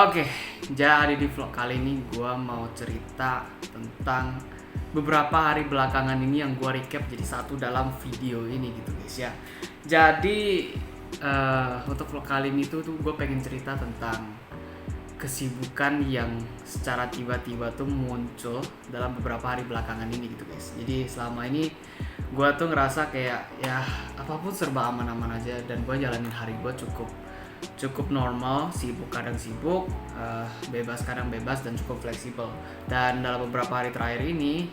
Oke, jadi di vlog kali ini gue mau cerita tentang beberapa hari belakangan ini yang gue recap jadi satu dalam video ini gitu guys ya. Jadi untuk vlog kali ini tuh gue pengen cerita tentang kesibukan yang secara tiba-tiba tuh muncul dalam beberapa hari belakangan ini gitu guys. Jadi selama ini gue tuh ngerasa kayak ya apapun serba aman-aman aja dan gue jalanin hari gue cukup normal, sibuk kadang sibuk, bebas kadang bebas dan cukup fleksibel. Dan dalam beberapa hari terakhir ini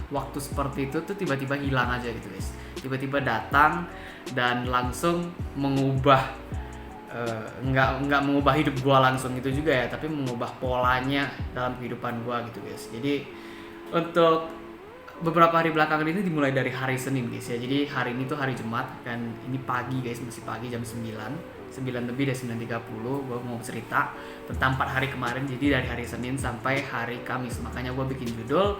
waktu seperti itu tuh tiba-tiba hilang aja gitu guys. Tiba-tiba datang dan langsung mengubah nggak mengubah hidup gua langsung gitu juga ya, tapi mengubah polanya dalam kehidupan gua gitu guys. Jadi untuk beberapa hari belakangan ini dimulai dari hari Senin guys ya. Jadi hari ini tuh hari Jumat dan ini pagi guys, masih pagi jam 9 lebih dari 9.30. Gue mau cerita tentang 4 hari kemarin. Jadi dari hari Senin sampai hari Kamis. Makanya gue bikin judul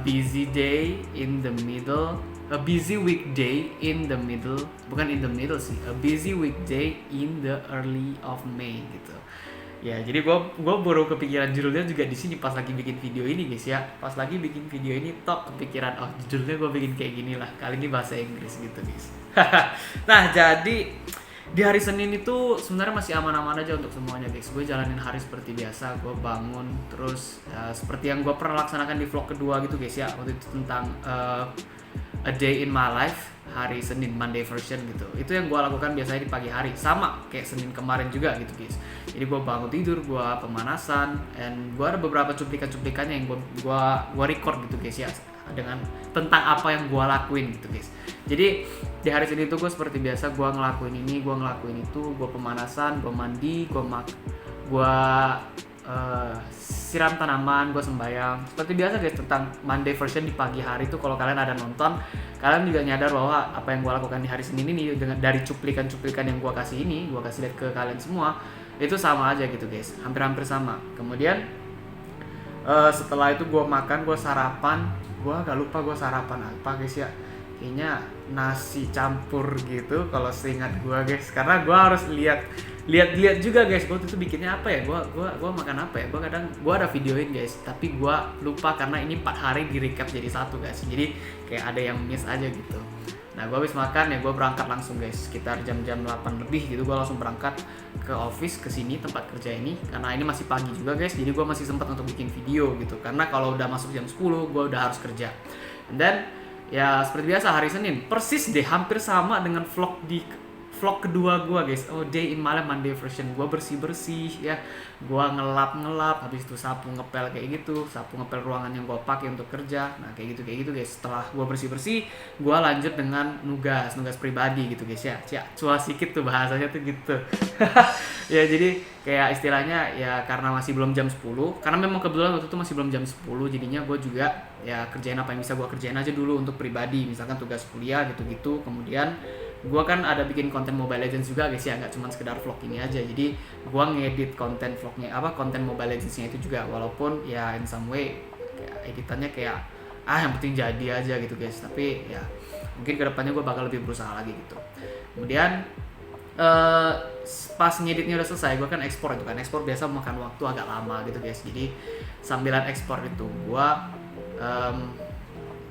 busy day in the middle, a busy weekday in the middle, bukan in the middle sih, a busy weekday in the early of May gitu. Ya, jadi gue baru kepikiran judulnya juga di sini pas lagi bikin video ini guys ya. Pas lagi bikin video ini kepikiran judulnya gue bikin kayak gini lah. Kali ini bahasa Inggris gitu guys. Nah, jadi di hari Senin itu sebenarnya masih aman-aman aja untuk semuanya guys. Gue jalanin hari seperti biasa. Gue bangun terus seperti yang gue pernah laksanakan di vlog kedua gitu guys ya. Waktu itu tentang a day in my life, hari Senin, Monday version gitu. Itu yang gue lakukan biasanya di pagi hari, sama kayak Senin kemarin juga gitu guys. Jadi gue bangun tidur, gue pemanasan, and gue ada beberapa cuplikan-cuplikannya yang gue record gitu guys ya, dengan tentang apa yang gue lakuin gitu guys. Jadi di hari Senin itu gue seperti biasa, gue ngelakuin ini, gue ngelakuin itu, gue pemanasan, gue mandi, gue siram tanaman, gue sembayang seperti biasa guys. Tentang Monday version di pagi hari itu kalau kalian ada nonton, kalian juga nyadar bahwa apa yang gue lakukan di hari Senin ini dengan dari cuplikan-cuplikan yang gue kasih ini, gue kasih lihat ke kalian semua, itu sama aja gitu guys, hampir-hampir sama. Kemudian setelah itu gue makan, gue sarapan, gue agak lupa gue sarapan apa guys ya, kayaknya nasi campur gitu kalau seingat gue guys, karena gue harus lihat juga guys, gue itu bikinnya apa ya, gue makan apa ya, gue ada videoin guys, tapi gue lupa karena ini 4 hari di recap jadi satu guys, jadi kayak ada yang miss aja gitu. Nah, gue habis makan ya gue berangkat langsung guys, sekitar jam 8 lebih gitu gue langsung berangkat ke office, ke sini tempat kerja ini, karena ini masih pagi juga guys, jadi gue masih sempat untuk bikin video gitu, karena kalau udah masuk jam 10 gue udah harus kerja. Dan ya seperti biasa hari Senin persis deh, hampir sama dengan vlog kedua gue guys, day in my life Monday version. Gue bersih ya, gue ngelap, habis itu sapu ngepel kayak gitu, sapu ngepel ruangan yang gue pakai untuk kerja. Nah kayak gitu guys. Setelah gue bersih, gue lanjut dengan nugas pribadi gitu guys ya. Cua sikit tuh bahasanya tuh gitu. Ya jadi kayak istilahnya ya, karena masih belum jam 10, karena memang kebetulan waktu itu masih belum jam 10, jadinya gue juga ya kerjain apa yang bisa gue kerjain aja dulu untuk pribadi, misalkan tugas kuliah gitu-gitu. Kemudian gue kan ada bikin konten Mobile Legends juga guys ya, nggak cuma sekedar vlog ini aja. Jadi gue ngedit konten vlognya, konten Mobile Legends-nya itu juga, walaupun ya in some way kayak editannya kayak yang penting jadi aja gitu guys. Tapi ya mungkin kedepannya gue bakal lebih berusaha lagi gitu. Kemudian pas ngeditnya udah selesai, gue kan ekspor biasa makan waktu agak lama gitu guys. Jadi sambilan ekspor itu gue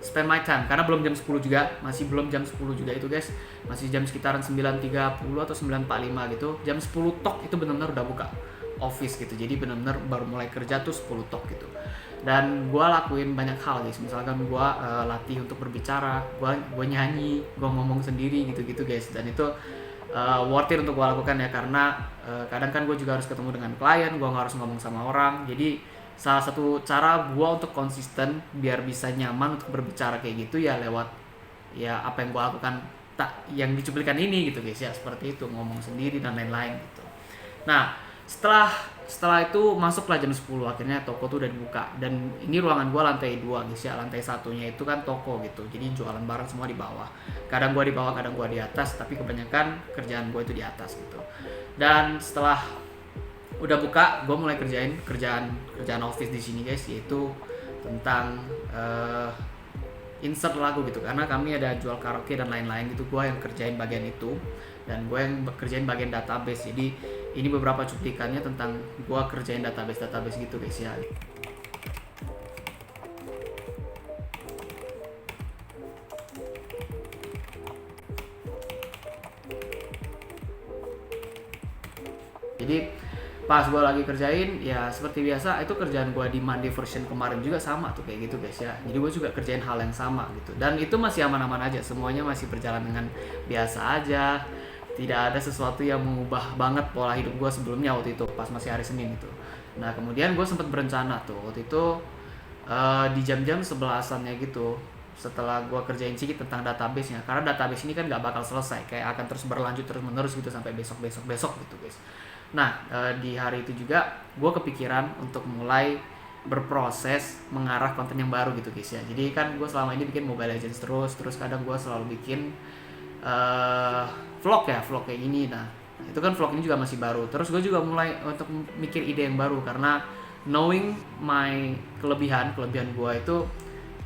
spend my time, karena belum jam 10 juga, masih belum jam 10 juga itu guys, masih jam sekitaran 9.30 atau 9.45 gitu. Jam 10 tok itu benar-benar udah buka office gitu, jadi benar-benar baru mulai kerja tuh 10 tok gitu. Dan gue lakuin banyak hal guys, misalkan gue latih untuk berbicara, gue nyanyi, gue ngomong sendiri gitu guys. Dan itu worth it untuk gue lakukan ya, karena kadang kan gue juga harus ketemu dengan klien, gue nggak harus ngomong sama orang. Jadi salah satu cara gue untuk konsisten biar bisa nyaman untuk berbicara kayak gitu ya lewat ya apa yang gue lakukan yang dicuplikan ini gitu guys ya, seperti itu, ngomong sendiri dan lain-lain gitu. Nah setelah itu masuklah jam 10, akhirnya toko tuh udah dibuka, dan ini ruangan gue lantai 2 guys ya. Lantai satunya itu kan toko gitu, jadi jualan barang semua di bawah, kadang gue di bawah kadang gue di atas, tapi kebanyakan kerjaan gue itu di atas gitu. Dan setelah udah buka, gue mulai kerjaan office di sini guys, yaitu tentang insert lagu gitu, karena kami ada jual karaoke dan lain-lain gitu. Gue yang kerjain bagian itu, dan gue yang kerjain bagian database. Jadi ini beberapa cuplikannya tentang gue kerjain database gitu guys ya. Jadi pas gue lagi kerjain ya seperti biasa, itu kerjaan gue di Monday version kemarin juga sama tuh kayak gitu guys ya. Jadi gue juga kerjain hal yang sama gitu, dan itu masih aman-aman aja, semuanya masih berjalan dengan biasa aja. Tidak ada sesuatu yang mengubah banget pola hidup gue sebelumnya waktu itu pas masih hari Senin itu. Nah kemudian gue sempat berencana tuh waktu itu di jam-jam 11-annya gitu, setelah gue kerjain sedikit tentang database-nya, karena database ini kan gak bakal selesai, kayak akan terus berlanjut terus menerus gitu sampai besok gitu guys. Nah di hari itu juga gue kepikiran untuk mulai berproses mengarah konten yang baru gitu guys ya. Jadi kan gue selama ini bikin Mobile Legends terus kadang gue selalu bikin vlog kayak gini. Nah itu kan vlog ini juga masih baru, terus gue juga mulai untuk mikir ide yang baru, karena knowing my kelebihan gue itu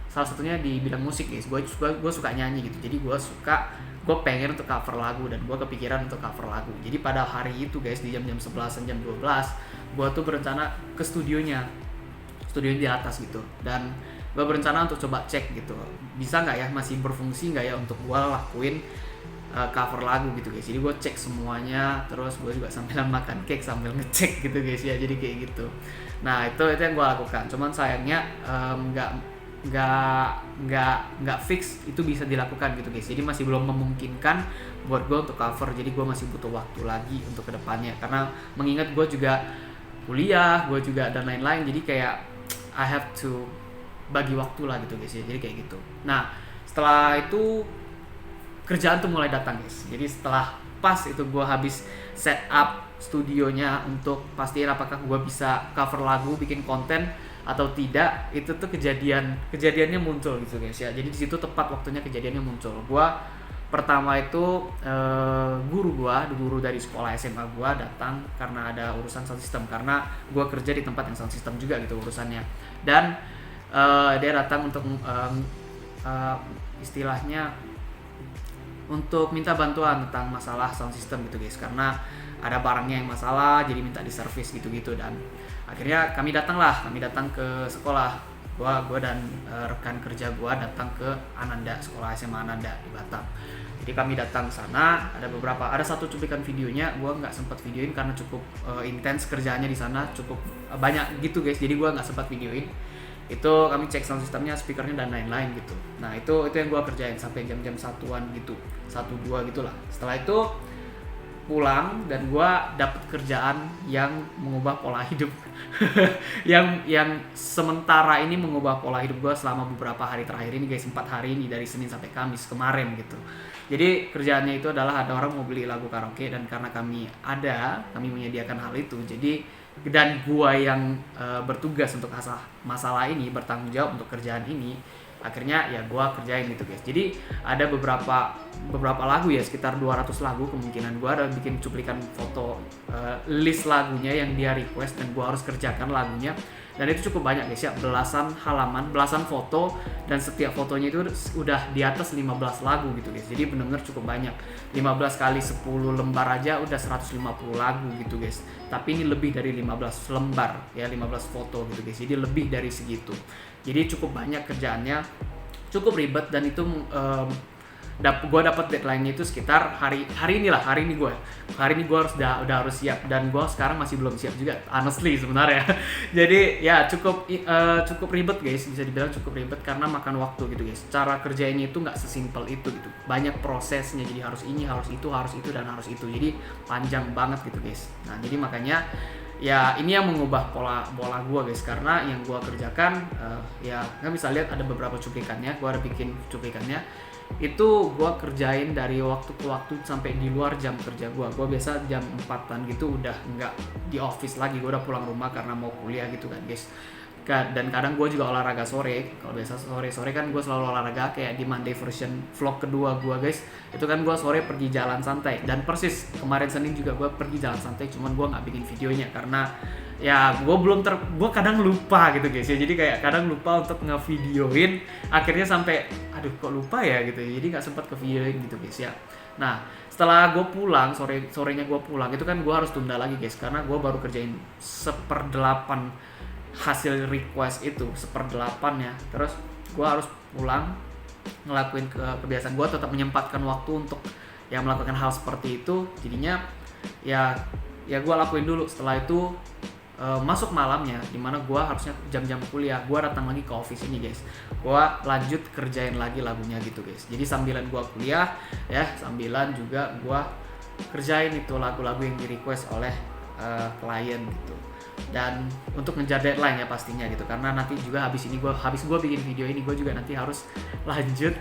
salah satunya di bidang musik guys. Gue suka nyanyi gitu, jadi gue pengen untuk cover lagu, dan gue kepikiran untuk cover lagu. Jadi pada hari itu guys, di jam-jam 11 jam 12, gue tuh berencana ke studionya di atas gitu, dan gue berencana untuk coba cek gitu, bisa nggak ya, masih berfungsi nggak ya untuk gue lakuin cover lagu gitu guys. Jadi gue cek semuanya, terus gue juga sambil makan cake sambil ngecek gitu guys ya, jadi kayak gitu. Nah itu yang gue lakukan, cuman sayangnya nggak fix itu bisa dilakukan gitu guys. Jadi masih belum memungkinkan buat gue untuk cover, jadi gue masih butuh waktu lagi untuk kedepannya, karena mengingat gue juga kuliah, gue juga dan lain-lain, jadi kayak I have to bagi waktu lah gitu guys ya, jadi kayak gitu. Nah setelah itu kerjaan tuh mulai datang guys. Jadi setelah pas itu gue habis set up studionya untuk pastiin apakah gue bisa cover lagu, bikin konten atau tidak, itu tuh kejadiannya muncul gitu guys ya. Jadi di situ tepat waktunya kejadiannya muncul. Gua pertama itu guru dari sekolah SMA gua datang karena ada urusan sound system, karena gua kerja di tempat yang sound system juga gitu urusannya. Dan dia datang untuk istilahnya untuk minta bantuan tentang masalah sound system gitu guys, karena ada barangnya yang masalah, jadi minta diservis gitu-gitu. Dan akhirnya kami datang ke sekolah, gua dan rekan kerja gua datang ke Ananda, sekolah SMA Ananda di Batam. Jadi kami datang sana, ada satu cuplikan videonya, gua nggak sempat videoin karena cukup intens kerjaannya di sana, cukup banyak gitu guys, jadi gua nggak sempat videoin. Itu kami cek sound systemnya, speakernya dan lain-lain gitu. Nah itu yang gua kerjain sampai jam-jam 1-an gitu, 1-2 gitulah. Setelah itu pulang dan gue dapet kerjaan yang mengubah pola hidup yang sementara ini mengubah pola hidup gue selama beberapa hari terakhir ini guys, 4 hari ini dari Senin sampai Kamis kemarin gitu. Jadi kerjaannya itu adalah ada orang mau beli lagu karaoke, dan karena kami menyediakan hal itu, jadi dan gue yang bertugas untuk masalah ini, bertanggung jawab untuk kerjaan ini, akhirnya ya gue kerjain gitu guys. Jadi ada beberapa lagu ya, sekitar 200 lagu kemungkinan. Gue ada bikin cuplikan foto list lagunya yang dia request, dan gue harus kerjakan lagunya, dan itu cukup banyak guys ya, belasan halaman, belasan foto, dan setiap fotonya itu udah di atas 15 lagu gitu guys. Jadi bener-bener cukup banyak, 15 kali 10 lembar aja udah 150 lagu gitu guys. Tapi ini lebih dari 15 lembar ya, 15 foto gitu guys, jadi lebih dari segitu. Jadi cukup banyak kerjaannya, cukup ribet, dan itu gue dapat deadline-nya itu sekitar hari ini gue udah harus siap, dan gue sekarang masih belum siap juga honestly sebenarnya. Jadi ya cukup ribet guys, bisa dibilang cukup ribet karena makan waktu gitu guys. Cara kerjainnya itu nggak sesimpel itu gitu, banyak prosesnya, jadi harus ini, harus itu, dan harus itu, jadi panjang banget gitu guys. Nah jadi makanya ya ini yang mengubah pola gue guys, karena yang gue kerjakan ya nggak bisa lihat, ada beberapa cuplikannya, gue ada bikin cuplikannya itu gue kerjain dari waktu ke waktu sampai di luar jam kerja gue. Biasa jam 4-an gitu udah nggak di office lagi, gue udah pulang rumah karena mau kuliah gitu kan guys. Dan kadang gue juga olahraga sore. Kalau biasa sore kan gue selalu olahraga, kayak di Monday version vlog kedua gue guys, itu kan gue sore pergi jalan santai. Dan persis kemarin Senin juga gue pergi jalan santai, cuman gue nggak bikin videonya karena ya gue kadang lupa gitu guys ya. Jadi kayak kadang lupa untuk ngevideoin, akhirnya sampai aduh kok lupa ya gitu, jadi nggak sempat ke videoin gitu guys ya. Nah setelah gue pulang, sorenya gue pulang itu kan gue harus tunda lagi guys, karena gue baru kerjain 1/8 hasil request itu, 1/8 ya. Terus gue harus pulang ngelakuin kebiasaan gue, tetap menyempatkan waktu untuk ya melakukan hal seperti itu. Jadinya ya gue lakuin dulu. Setelah itu masuk malamnya, dimana gue harusnya jam-jam kuliah, gue datang lagi ke office ini guys, gue lanjut kerjain lagi lagunya gitu guys. Jadi sambilan gue kuliah ya, sambilan juga gue kerjain itu lagu-lagu yang di request oleh klien gitu. Dan untuk ngejar deadline ya pastinya gitu, karena nanti juga habis gue bikin video ini, gue juga nanti harus lanjut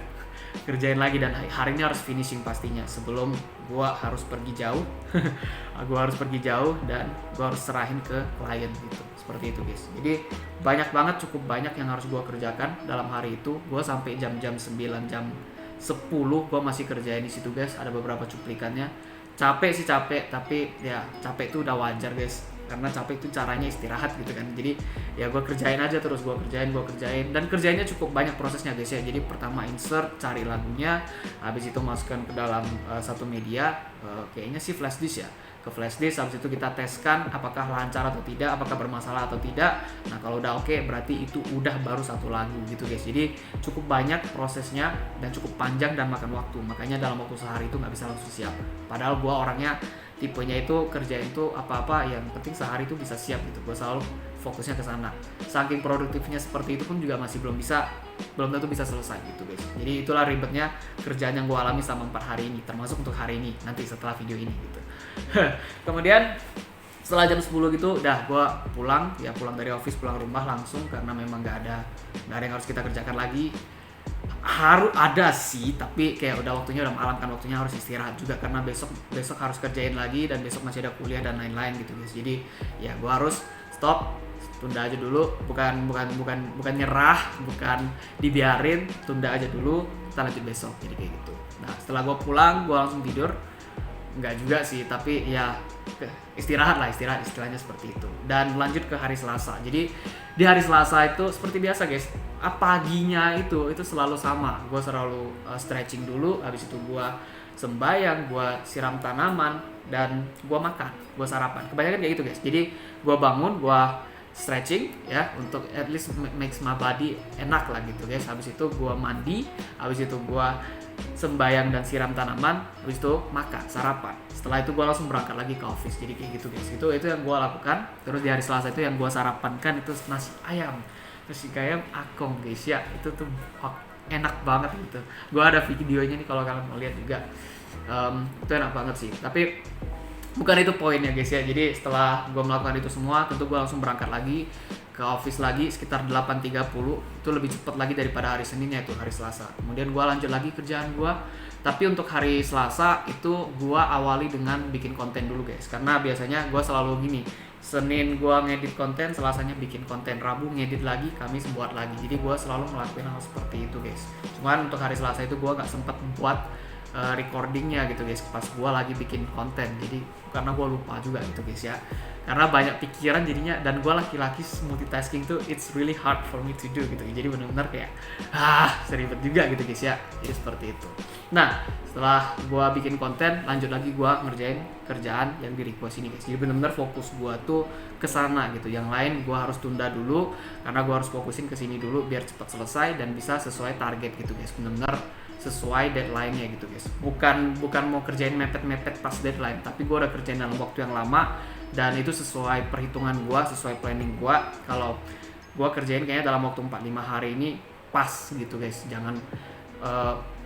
kerjain lagi, dan hari ini harus finishing pastinya sebelum gue harus pergi jauh. Gue harus pergi jauh dan gue harus serahin ke klien gitu, seperti itu guys. Jadi cukup banyak yang harus gue kerjakan dalam hari itu. Gue sampai jam 9, jam 10 gue masih kerjain di situ guys. Ada beberapa cuplikannya. Capek, tapi ya capek itu udah wajar guys, karena capek itu caranya istirahat gitu kan. Jadi ya gue kerjain aja terus, gue kerjain dan kerjainnya cukup banyak prosesnya guys ya. Jadi pertama insert, cari lagunya, habis itu masukkan ke dalam satu media, kayaknya sih flash disk ya, ke flash disk. Habis itu kita teskan apakah lancar atau tidak, apakah bermasalah atau tidak. Nah kalau udah oke, berarti itu udah baru satu lagu gitu guys. Jadi cukup banyak prosesnya dan cukup panjang dan makan waktu, makanya dalam waktu sehari itu nggak bisa langsung siap. Padahal gue orangnya tipenya itu kerjain tuh apa-apa yang penting sehari itu bisa siap gitu. Gue selalu fokusnya ke sana. Saking produktifnya seperti itu pun juga masih belum tentu bisa selesai gitu guys. Jadi itulah ribetnya kerjaan yang gue alami selama 4 hari ini, termasuk untuk hari ini nanti setelah video ini gitu. Kemudian setelah jam 10 gitu udah gue pulang dari office, pulang rumah langsung, karena memang nggak ada yang harus kita kerjakan lagi. Harus ada sih, tapi kayak udah waktunya, udah malam kan, waktunya harus istirahat juga, karena besok harus kerjain lagi dan besok masih ada kuliah dan lain-lain gitu guys. Jadi ya gue harus stop, tunda aja dulu, bukan nyerah, bukan dibiarin, tunda aja dulu, kita lanjut besok. Jadi kayak gitu. Nah setelah gue pulang gue langsung tidur, nggak juga sih, tapi ya istirahat istilahnya seperti itu, dan lanjut ke hari Selasa. Jadi di hari Selasa itu seperti biasa guys, paginya itu selalu sama, gue selalu stretching dulu, habis itu gue sembahyang, gue siram tanaman, dan gue makan, gue sarapan. Kebanyakan kayak gitu guys. Jadi gue bangun, gue stretching ya, untuk at least makes my body enak lah gitu guys. Habis itu gue mandi, habis itu gue sembayang dan siram tanaman, habis itu makan, sarapan. Setelah itu gue langsung berangkat lagi ke office. Jadi kayak gitu guys, itu yang gue lakukan. Terus di hari Selasa itu yang gue sarapankan itu nasi ayam akong guys ya. Itu tuh enak banget gitu. Gue ada videonya nih kalau kalian mau lihat juga. Itu enak banget sih, tapi bukan itu poinnya guys ya. Jadi setelah gue melakukan itu semua, tentu gue langsung berangkat lagi ke office lagi sekitar 8.30. Itu lebih cepat lagi daripada hari Seninnya, itu hari Selasa. Kemudian gue lanjut lagi kerjaan gue. Tapi untuk hari Selasa itu gue awali dengan bikin konten dulu guys, karena biasanya gue selalu gini, Senin gue ngedit konten, Selasanya bikin konten, Rabu ngedit lagi, Kamis buat lagi. Jadi gue selalu ngelakuin hal seperti itu guys. Cuman untuk hari Selasa itu gue gak sempet buat recordingnya gitu guys, pas gue lagi bikin konten. Jadi karena gue lupa juga gitu guys ya, karena banyak pikiran jadinya, dan gue laki-laki multitasking tuh it's really hard for me to do gitu. Jadi benar-benar kayak seribet juga gitu guys ya. Jadi seperti itu. Nah setelah gue bikin konten, lanjut lagi gue ngerjain kerjaan yang di request ini guys. Jadi benar-benar fokus gue tuh kesana gitu. Yang lain gue harus tunda dulu, karena gue harus fokusin ke sini dulu biar cepat selesai dan bisa sesuai target gitu guys. Benar-benar sesuai deadline-nya gitu guys. Bukan mau kerjain mepet-mepet pas deadline, tapi gue udah kerjain dalam waktu yang lama, dan itu sesuai perhitungan gue, sesuai planning gue. Kalau gue kerjain kayaknya dalam waktu 4-5 hari ini pas gitu guys. Jangan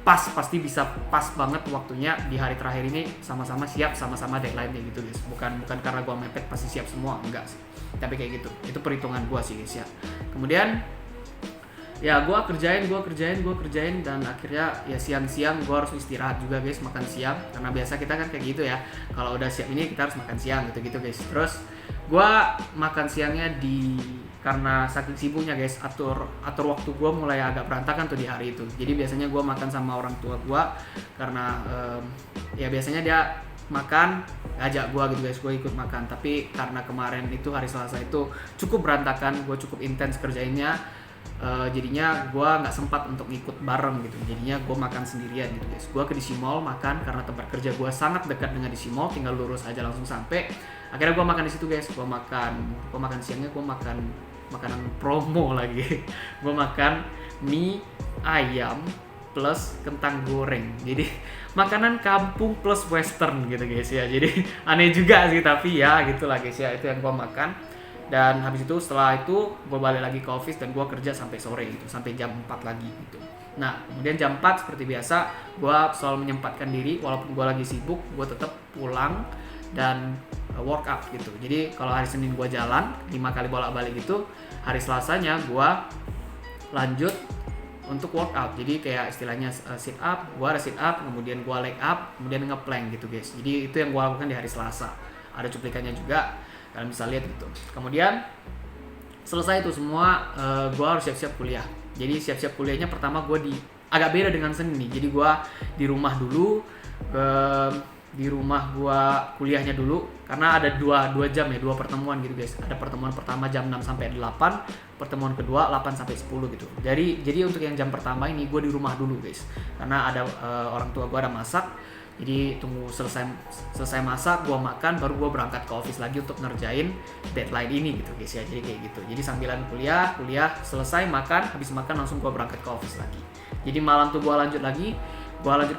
pasti bisa pas banget waktunya di hari terakhir ini, sama-sama siap, sama-sama deadline-nya gitu guys. Bukan karena gue mepet pasti siap semua, enggak sih, tapi kayak gitu. Itu perhitungan gue sih guys ya. Kemudian ya gue kerjain dan akhirnya ya siang-siang gue harus istirahat juga guys, makan siang, karena biasa kita kan kayak gitu ya, kalau udah siap ini kita harus makan siang gitu guys. Terus gue makan siangnya di karena saking sibuknya guys, atur waktu gue mulai agak berantakan tuh di hari itu. Jadi biasanya gue makan sama orang tua gue karena ya biasanya dia makan ajak gue gitu guys, gue ikut makan. Tapi karena kemarin itu hari Selasa itu cukup berantakan, gue cukup intens kerjainnya, jadinya gue nggak sempat untuk ikut bareng gitu. Jadinya gue makan sendirian gitu guys. Gue ke DC Mall makan karena tempat kerja gue sangat dekat dengan DC Mall, tinggal lurus aja langsung sampai. Akhirnya gue makan di situ guys. Gue makan siangnya, gue makan makanan promo lagi. Gue makan mie ayam plus kentang goreng. Jadi makanan kampung plus western gitu guys ya. Jadi aneh juga sih, tapi ya gitulah guys ya, itu yang gue makan. Dan habis itu setelah itu gue balik lagi ke office dan gue kerja sampai sore gitu, sampai jam 4 lagi gitu. Nah kemudian jam 4 seperti biasa gue selalu menyempatkan diri, walaupun gue lagi sibuk gue tetap pulang dan workout gitu. Jadi kalau hari Senin gue jalan 5 kali bolak-balik gitu, hari Selasanya gue lanjut untuk workout. Jadi kayak istilahnya sit up, gue ada sit up, kemudian gue leg up, kemudian ngeplank gitu guys. Jadi itu yang gue lakukan di hari Selasa. Ada cuplikannya juga, kalian bisa lihat gitu. Kemudian selesai itu semua, gue harus siap-siap kuliah. Jadi siap-siap kuliahnya pertama gue agak beda dengan Senin nih. Jadi gue di rumah dulu, di rumah gua kuliahnya dulu karena ada dua jam ya, 2 pertemuan gitu guys. Ada pertemuan pertama jam 6 sampai 8, pertemuan kedua 8 sampai 10 gitu. Jadi untuk yang jam pertama ini gua di rumah dulu guys. Karena ada orang tua gua ada masak. Jadi tunggu selesai masak, gua makan, baru gua berangkat ke office lagi untuk ngerjain deadline ini gitu guys ya. Jadi kayak gitu. Jadi sambilan kuliah selesai makan, habis makan langsung gua berangkat ke office lagi. Jadi malam tuh gua lanjut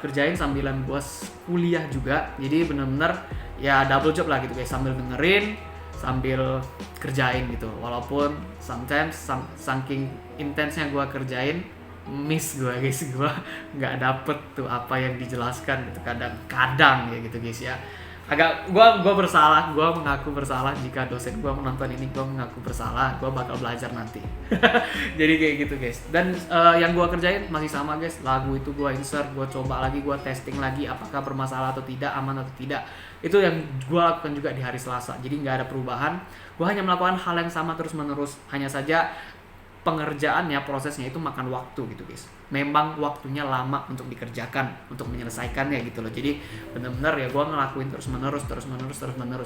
kerjain sambilan gue kuliah juga. Jadi bener-bener ya double job lah gitu guys, sambil dengerin sambil kerjain gitu. Walaupun sometimes saking intensnya gue kerjain, miss gue guys, gue nggak dapet tuh apa yang dijelaskan gitu kadang ya gitu guys ya. Agak gue bersalah, gue mengaku bersalah jika dosen gue menonton ini, gue mengaku bersalah, gue bakal belajar nanti. Jadi kayak gitu guys. Dan yang gue kerjain masih sama guys, lagu itu gue insert, gue coba lagi, gue testing lagi apakah bermasalah atau tidak, aman atau tidak. Itu yang gue lakukan juga di hari Selasa. Jadi nggak ada perubahan, gue hanya melakukan hal yang sama terus menerus, hanya saja pengerjaannya, prosesnya itu makan waktu gitu guys. Memang waktunya lama untuk dikerjakan, untuk menyelesaikannya gitu loh. Jadi bener-bener ya gue ngelakuin terus menerus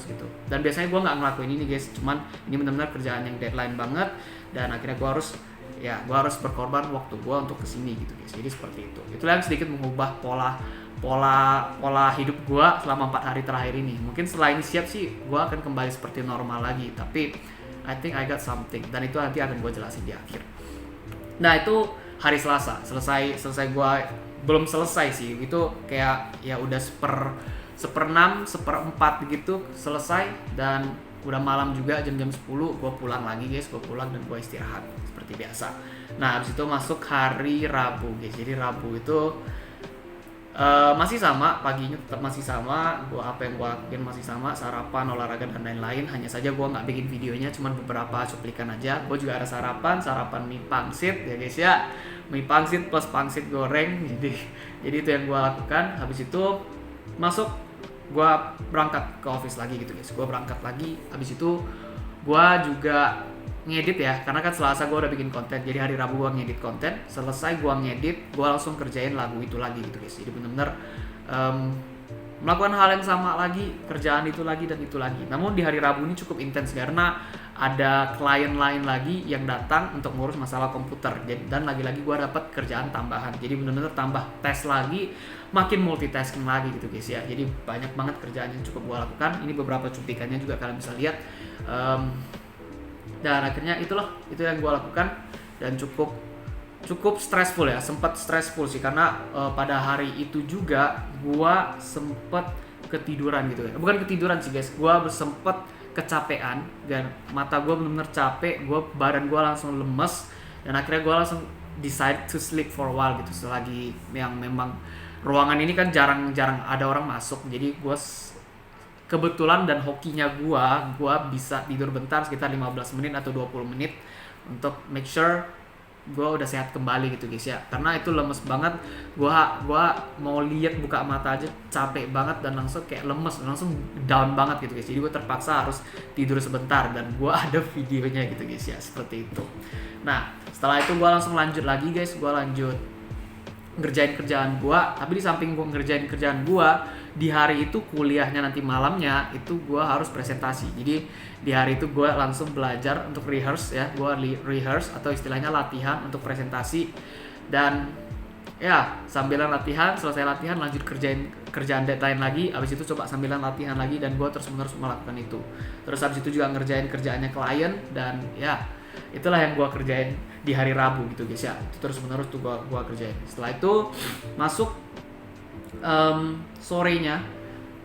gitu. Dan biasanya gue nggak ngelakuin ini guys, cuman ini bener-bener kerjaan yang deadline banget. Dan akhirnya gue harus berkorban waktu gue untuk kesini gitu guys. Jadi seperti itu. Itulah yang sedikit mengubah pola hidup gue selama 4 hari terakhir ini. Mungkin setelah ini siap sih gue akan kembali seperti normal lagi. Tapi I think I got something, dan itu nanti akan gue jelasin di akhir. Nah itu hari Selasa, selesai gue belum selesai sih, itu kayak ya udah seper 6, seperempat gitu selesai, dan udah malam juga jam 10 gue pulang lagi guys, gue pulang dan gue istirahat seperti biasa. Nah habis itu masuk hari Rabu guys. Jadi Rabu itu masih sama, paginya tetap masih sama, apa yang gue lakuin masih sama, sarapan, olahraga dan lain-lain. Hanya saja gue nggak bikin videonya, cuman beberapa cuplikan aja. Gue juga ada sarapan mie pangsit ya guys ya, mie pangsit plus pangsit goreng. Jadi itu yang gue lakukan. Habis itu masuk, gue berangkat ke office lagi gitu guys. Gue berangkat lagi, habis itu gue juga ngedit ya, karena kan Selasa gue udah bikin konten. Jadi hari Rabu gue ngedit konten, selesai gue ngedit, gue langsung kerjain lagu itu lagi gitu guys. Jadi bener-bener melakukan hal yang sama lagi, kerjaan itu lagi dan itu lagi. Namun di hari Rabu ini cukup intens karena ada klien lain lagi yang datang untuk ngurus masalah komputer. Dan lagi-lagi gue dapat kerjaan tambahan. Jadi bener-bener tambah tes lagi, makin multitasking lagi gitu guys ya. Jadi banyak banget kerjaan yang cukup gue lakukan. Ini beberapa cuplikannya juga kalian bisa lihat. Dan akhirnya itu yang gue lakukan, dan cukup stressful ya, sempat stressful sih karena pada hari itu juga gue sempet ketiduran gitu ya. Bukan ketiduran sih guys, gue sempet kecapean dan mata gue benar-benar capek, badan gue langsung lemes, dan akhirnya gue langsung decide to sleep for a while gitu. Selagi yang memang ruangan ini kan jarang ada orang masuk, jadi gue kebetulan dan hokinya gue bisa tidur bentar sekitar 15 menit atau 20 menit untuk make sure gue udah sehat kembali gitu guys ya, karena itu lemes banget. Gua mau lihat buka mata aja capek banget dan langsung kayak lemes, langsung down banget gitu guys. Jadi gue terpaksa harus tidur sebentar dan gue ada videonya gitu guys ya, seperti itu. Nah setelah itu gue langsung lanjut lagi guys, gue lanjut ngerjain kerjaan gua. Tapi di samping gua ngerjain kerjaan gua, di hari itu kuliahnya nanti malamnya itu gua harus presentasi. Jadi di hari itu gua langsung belajar untuk rehearse ya, gua rehearse atau istilahnya latihan untuk presentasi. Dan ya sambilan latihan, selesai latihan lanjut kerjain kerjaan deadline lagi, habis itu coba sambilan latihan lagi, dan gue terus menerus melakukan itu. Terus habis itu juga ngerjain kerjaannya klien, dan ya itulah yang gue kerjain di hari Rabu gitu guys ya. Itu terus menerus tuh gue kerjain. Setelah itu masuk sorenya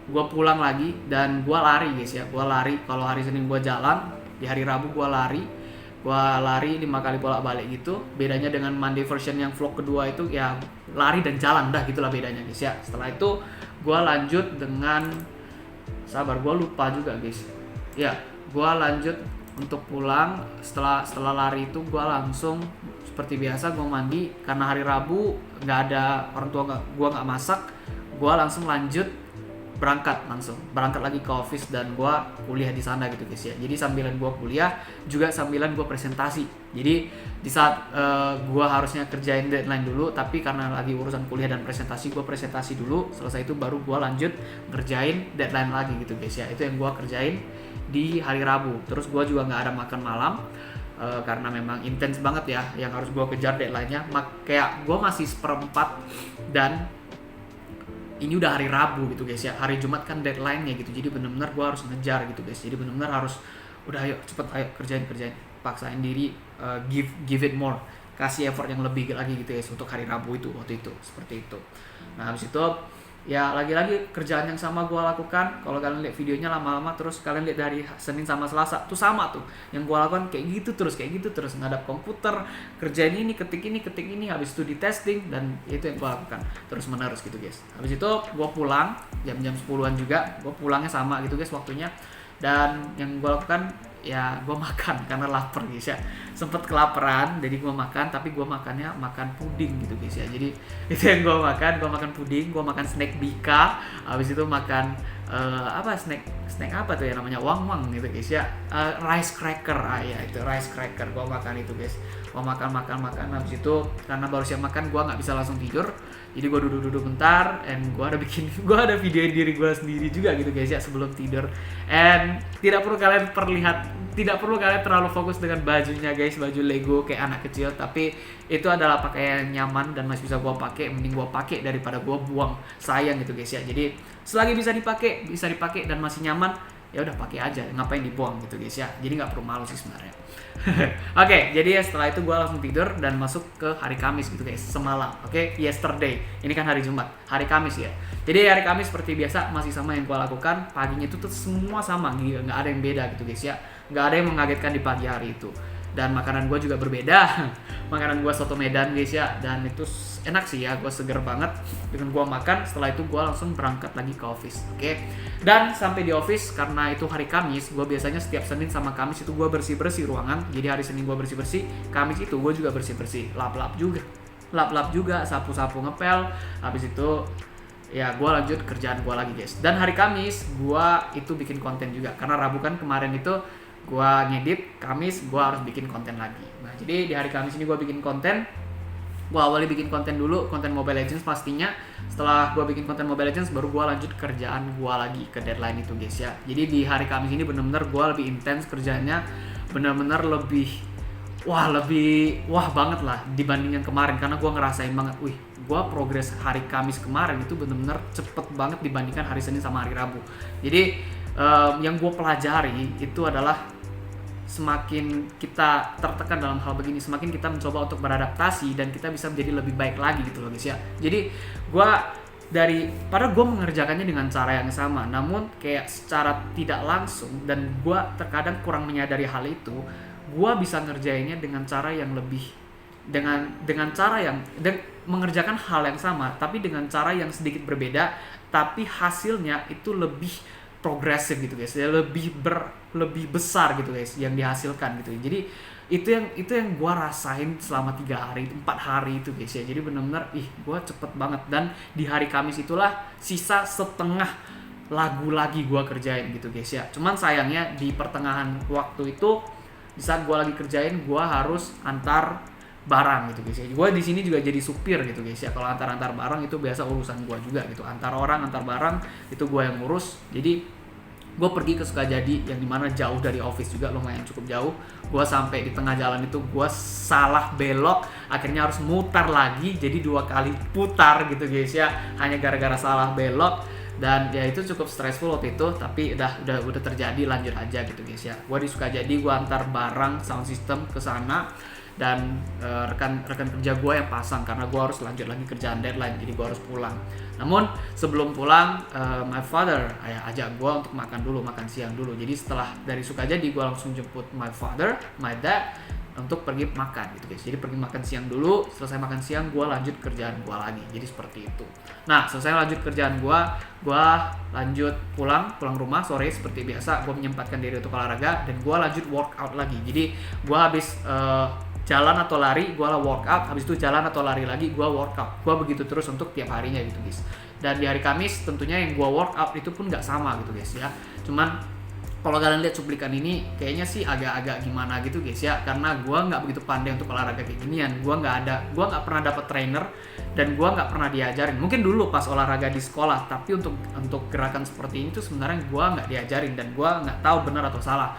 gue pulang lagi dan gue lari guys ya. Gue lari, kalau hari Senin gue jalan, di hari Rabu gue lari 5 kali bolak-balik gitu. Bedanya dengan Monday version yang vlog kedua itu ya lari dan jalan, dah gitulah bedanya guys ya. Setelah itu gue lanjut dengan gue lupa juga guys ya. Gue lanjut untuk pulang. Setelah lari itu gue langsung seperti biasa gue mandi, karena hari Rabu nggak ada orang tua, gue nggak masak. Gue langsung lanjut berangkat lagi ke office, dan gue kuliah di sana gitu guys ya. Jadi sambilan gue kuliah juga sambilan gue presentasi. Jadi di saat gue harusnya kerjain deadline dulu, tapi karena lagi urusan kuliah dan presentasi, gue presentasi dulu. Selesai itu baru gue lanjut ngerjain deadline lagi gitu guys ya. Itu yang gue kerjain di hari Rabu. Terus gue juga nggak ada makan malam karena memang intens banget ya yang harus gue kejar deadline-nya. Kayak gue masih seperempat, dan ini udah hari Rabu gitu guys ya. Hari Jumat kan deadline-nya gitu. Jadi benar-benar gue harus ngejar gitu guys. Jadi benar-benar harus udah ayo cepet, ayo kerjain. Paksain diri, give it more. Kasih effort yang lebih lagi gitu guys untuk hari Rabu itu waktu itu. Seperti itu. Nah, habis itu ya lagi-lagi kerjaan yang sama gue lakukan. Kalau kalian lihat videonya lama-lama, terus kalian lihat dari Senin sama Selasa tuh sama tuh yang gue lakukan, kayak gitu terus ngadap komputer, kerjain ini, ketik ini, habis itu di testing, dan itu yang gue lakukan terus menerus gitu guys. Habis itu gue pulang jam 10-an juga, gue pulangnya sama gitu guys waktunya. Dan yang gue lakukan ya gue makan karena lapar guys ya, sempet kelaparan jadi gue makan, tapi gue makan puding gitu guys ya. Jadi itu yang gue makan puding, gue makan snack Bika, habis itu makan snack apa tuh ya namanya, wang gitu guys ya, rice cracker, ya itu rice cracker gue makan itu guys. Gue makan habis itu karena baru siap makan gue nggak bisa langsung tidur, jadi gue duduk bentar, and gue ada videoin diri gue sendiri juga gitu guys ya sebelum tidur. And tidak perlu kalian terlalu fokus dengan bajunya guys, baju Lego kayak anak kecil, tapi itu adalah pakaian nyaman dan masih bisa gue pakai. Mending gue pakai daripada gue buang, sayang gitu guys ya. Jadi selagi bisa dipakai dan masih nyaman, ya udah pakai aja, ngapain dibuang gitu guys ya. Jadi nggak perlu malu sih sebenarnya. Oke, jadi setelah itu gue langsung tidur dan masuk ke hari Kamis gitu guys, semalam. Oke, yesterday. Ini kan hari Jumat, hari Kamis ya. Jadi hari Kamis seperti biasa masih sama yang gue lakukan. Paginya itu tuh semua sama, nggak ada yang beda gitu guys ya. Nggak ada yang mengagetkan di pagi hari itu. Dan makanan gue juga berbeda. Makanan gue soto Medan guys ya, dan itu enak sih ya, gue seger banget dengan gue makan. Setelah itu gue langsung berangkat lagi ke office. Oke. Dan sampai di office, karena itu hari Kamis, gue biasanya setiap Senin sama Kamis itu gue bersih-bersih ruangan. Jadi hari Senin gue bersih-bersih, Kamis itu gue juga bersih-bersih, lap-lap juga, sapu-sapu, ngepel. Habis itu ya gue lanjut kerjaan gue lagi guys. Dan hari Kamis gue itu bikin konten juga, karena Rabu kan kemarin itu gue ngedit, Kamis gue harus bikin konten lagi. Nah jadi di hari Kamis ini gue bikin konten. Gue awalnya bikin konten dulu, konten Mobile Legends pastinya. Setelah gue bikin konten Mobile Legends, baru gue lanjut kerjaan gue lagi ke deadline itu guys ya. Jadi di hari Kamis ini bener-bener gue lebih intens kerjanya, bener-bener lebih banget lah dibanding yang kemarin. Karena gue ngerasain banget, gue progres hari Kamis kemarin itu bener-bener cepet banget dibandingkan hari Senin sama hari Rabu. Jadi yang gue pelajari itu adalah semakin kita tertekan dalam hal begini, semakin kita mencoba untuk beradaptasi dan kita bisa menjadi lebih baik lagi gitu loh guys ya. Jadi padahal gue mengerjakannya dengan cara yang sama, namun kayak secara tidak langsung, dan gue terkadang kurang menyadari hal itu, gue bisa ngerjainnya dengan cara yang lebih mengerjakan hal yang sama tapi dengan cara yang sedikit berbeda, tapi hasilnya itu lebih progresif gitu guys ya, lebih besar gitu guys yang dihasilkan gitu. Jadi itu yang gue rasain selama 3 hari 4 hari itu guys ya. Jadi benar-benar gue cepet banget, dan di hari Kamis itulah sisa setengah lagu lagi gue kerjain gitu guys ya. Cuman sayangnya di pertengahan waktu itu, di saat gue lagi kerjain, gue harus antar barang gitu guys ya. Gue di sini juga jadi supir gitu guys ya. Kalau antar barang itu biasa urusan gue juga gitu. Antar orang, antar barang itu gue yang ngurus. Jadi gue pergi ke Sukajadi yang dimana jauh dari office juga, lumayan cukup jauh. Gue sampai di tengah jalan itu gue salah belok, akhirnya harus mutar lagi, jadi 2 kali putar gitu guys ya, hanya gara-gara salah belok. Dan ya itu cukup stressful waktu itu, tapi udah terjadi, lanjut aja gitu guys ya. Gue di Sukajadi, gue antar barang sound system ke sana, dan rekan kerja gue yang pasang karena gue harus lanjut lagi kerjaan deadline, jadi gue harus pulang. Namun sebelum pulang, my father ajak gue untuk makan siang dulu. Jadi setelah dari Sukajadi gue langsung jemput my dad untuk pergi makan gitu guys. Jadi pergi makan siang dulu, selesai makan siang gue lanjut kerjaan gue lagi. Jadi seperti itu. Nah, selesai lanjut kerjaan gue lanjut pulang rumah sore seperti biasa. Gue menyempatkan diri untuk olahraga, dan gue lanjut workout lagi. Jadi gue habis jalan atau lari, gue workout, habis itu jalan atau lari lagi, gue workout. Gue begitu terus untuk tiap harinya gitu guys. Dan di hari Kamis tentunya yang gue workout itu pun nggak sama gitu guys ya. Cuman kalau kalian lihat cuplikan ini, kayaknya sih agak gimana gitu guys ya, karena gue nggak begitu pandai untuk olahraga kayak ginian. Gue nggak pernah dapet trainer, dan gue nggak pernah diajarin. Mungkin dulu pas olahraga di sekolah, tapi untuk gerakan seperti ini tuh sebenarnya gue nggak diajarin, dan gue nggak tahu benar atau salah.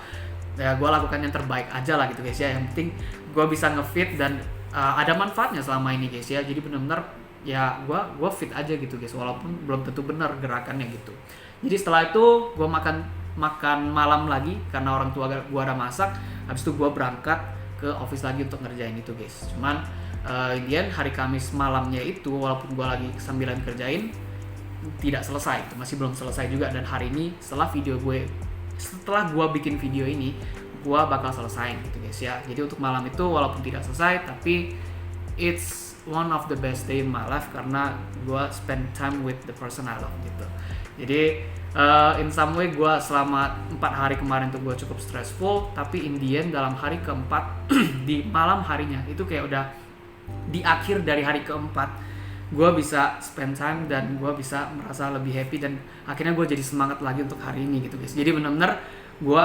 Ya gue lakukan yang terbaik aja lah gitu guys ya. Yang penting gue bisa ngefit, dan ada manfaatnya selama ini guys ya. Jadi benar-benar ya gue fit aja gitu guys, walaupun belum tentu benar gerakannya gitu. Jadi setelah itu gue makan malam lagi karena orang tua gue ada masak. Habis itu gue berangkat ke office lagi untuk ngerjain itu guys. Cuman Indian hari Kamis malamnya itu, walaupun gue lagi sambilan kerjain, tidak selesai, itu masih belum selesai juga. Dan hari ini setelah gue bikin video ini, gue bakal selesai gitu guys ya. Jadi untuk malam itu walaupun tidak selesai, tapi it's one of the best day in my life, karena gue spend time with the person I love gitu. Jadi in some way gue selama 4 hari kemarin tuh gue cukup stressful, tapi in the end dalam hari keempat di malam harinya itu kayak udah di akhir dari hari keempat, gue bisa spend time dan gue bisa merasa lebih happy, dan akhirnya gue jadi semangat lagi untuk hari ini gitu guys. Jadi benar-benar gue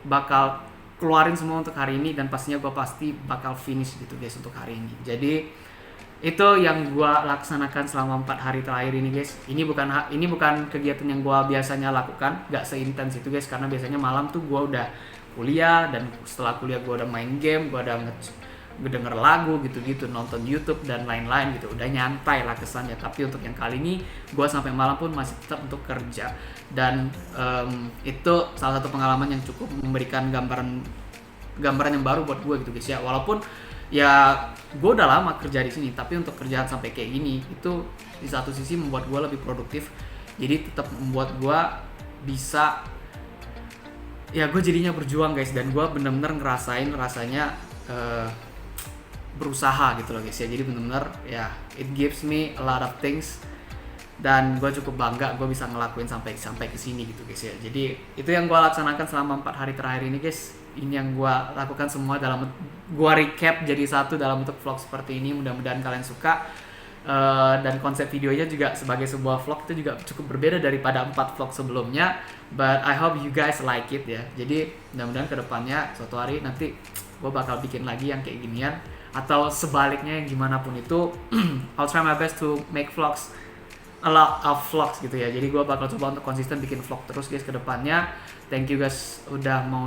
bakal keluarin semua untuk hari ini, dan pastinya gue pasti bakal finish gitu guys untuk hari ini. Jadi itu yang gue laksanakan selama 4 hari terakhir ini guys. Ini bukan kegiatan yang gue biasanya lakukan, gak seintens itu guys, karena biasanya malam tuh gue udah kuliah, dan setelah kuliah gue udah main game, gue udah denger lagu gitu-gitu, nonton YouTube dan lain-lain gitu, udah nyantai lah kesannya. Tapi untuk yang kali ini gue sampai malam pun masih tetap untuk kerja, dan itu salah satu pengalaman yang cukup memberikan gambaran yang baru buat gue gitu guys ya. Walaupun ya gue udah lama kerja di sini, tapi untuk kerjaan sampai kayak gini itu di satu sisi membuat gue lebih produktif, jadi tetap membuat gue bisa, ya gue jadinya berjuang guys, dan gue bener-bener ngerasain rasanya berusaha gitu loh guys ya. Jadi benar-benar ya it gives me a lot of things, dan gue cukup bangga gue bisa ngelakuin sampai ke sini gitu guys ya. Jadi itu yang gue laksanakan selama 4 hari terakhir ini guys. Ini yang gue lakukan semua dalam gue recap jadi satu dalam bentuk vlog seperti ini. Mudah-mudahan kalian suka, dan konsep videonya juga sebagai sebuah vlog itu juga cukup berbeda daripada 4 vlog sebelumnya, but I hope you guys like it ya. Jadi mudah-mudahan kedepannya suatu hari nanti gue bakal bikin lagi yang kayak ginian, atau sebaliknya yang gimana pun itu. I'll try my best to make vlogs, a lot of vlogs gitu ya. Jadi gue bakal coba untuk konsisten bikin vlog terus guys ke depannya. Thank you guys udah mau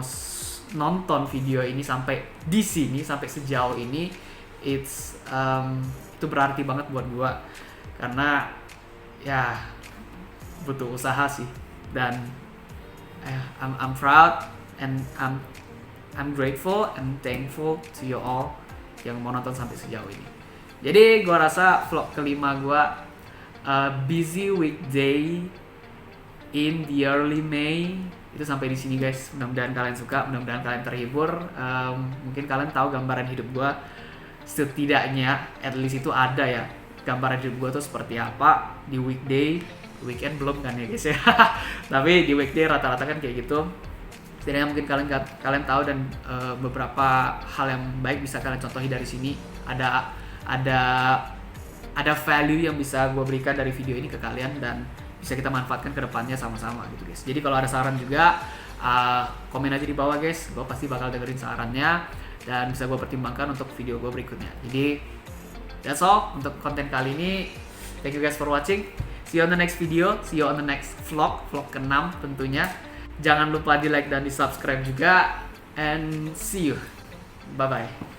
nonton video ini sampai di sini, sampai sejauh ini. Itu berarti banget buat gue, karena ya butuh usaha sih, dan I'm proud, and I'm grateful and thankful to you all yang mau nonton sampai sejauh ini. Jadi gue rasa vlog kelima gue, busy weekday in the early May, itu sampai di sini guys. Mudah-mudahan kalian suka, mudah-mudahan kalian terhibur. Mungkin kalian tahu gambaran hidup gue, setidaknya at least itu ada ya gambaran hidup gue tuh seperti apa di weekday. Weekend belum kan ya guys ya tapi di weekday rata-rata kan kayak gitu. setidaknya mungkin kalian tahu, dan beberapa hal yang baik bisa kalian contohi dari sini. Ada value yang bisa gue berikan dari video ini ke kalian, dan bisa kita manfaatkan ke depannya sama-sama gitu guys. Jadi kalau ada saran juga, komen aja di bawah guys, gue pasti bakal dengerin sarannya dan bisa gue pertimbangkan untuk video gue berikutnya. Jadi that's all untuk konten kali ini. Thank you guys for watching. See you on the next video, see you on the next vlog ke-6 tentunya. Jangan lupa di like dan di subscribe juga, and see you. Bye bye.